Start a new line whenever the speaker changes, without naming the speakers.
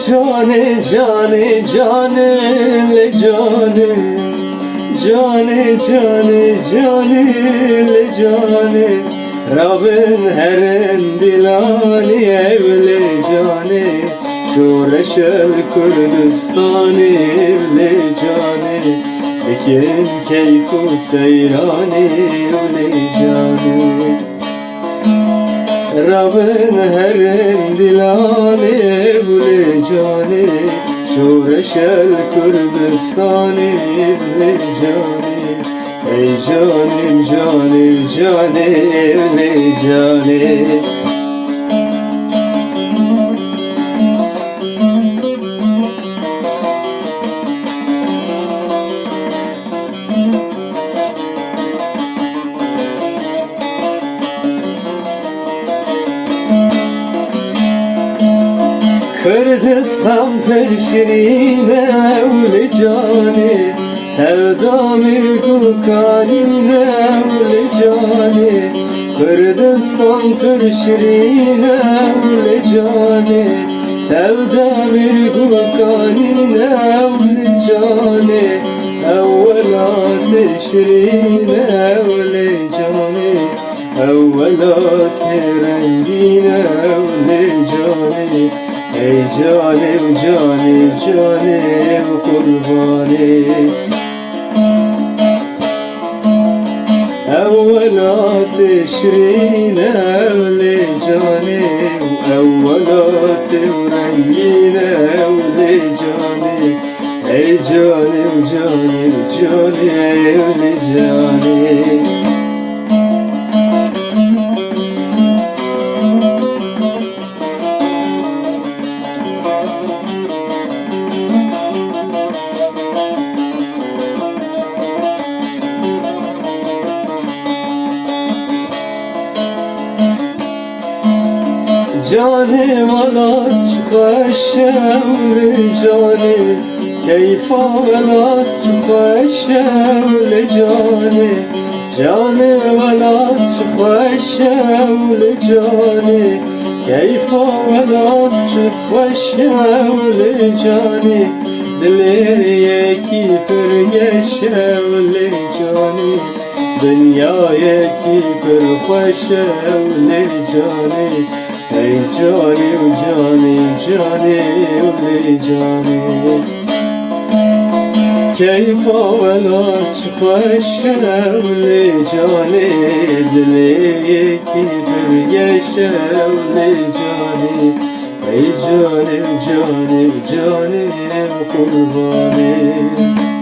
जाने जाने जाने ले जाने जाने जाने जाने ले जाने Rabbin herin dilani evle cane Şoreşel Kürdistani evle cane Ekin keyfu seyrani evle cane Rabbin herin dilani evle cane Şoreşel Kürdistani evle cane Ey canim canim canim ey canim Kürdistan terşirine evli canim Tevdamir kukanine evli cani Kürdistan kırşirine evli cani Tevdamir kukanine evli cani Evvela teşrine evli cani Evvela terengine evli cani Ey canim canim canim kurbani Evvela teşrine evli canim Evvela tevrengine evli canim Ey canim canim canim evli canim Canim alat çıkaşevli canim Keyfa alat çıkaşevli canim Canim alat çıkaşevli canim Keyfa alat çıkaşevli canim Dileriye kifir geçevli canim Dünyaya kifir hoşevli canim Ey canim canim canim ey canim Keyfa vela çıkışevli canim Dileği kibir geçevli canim Ey canim canim canim kurbanım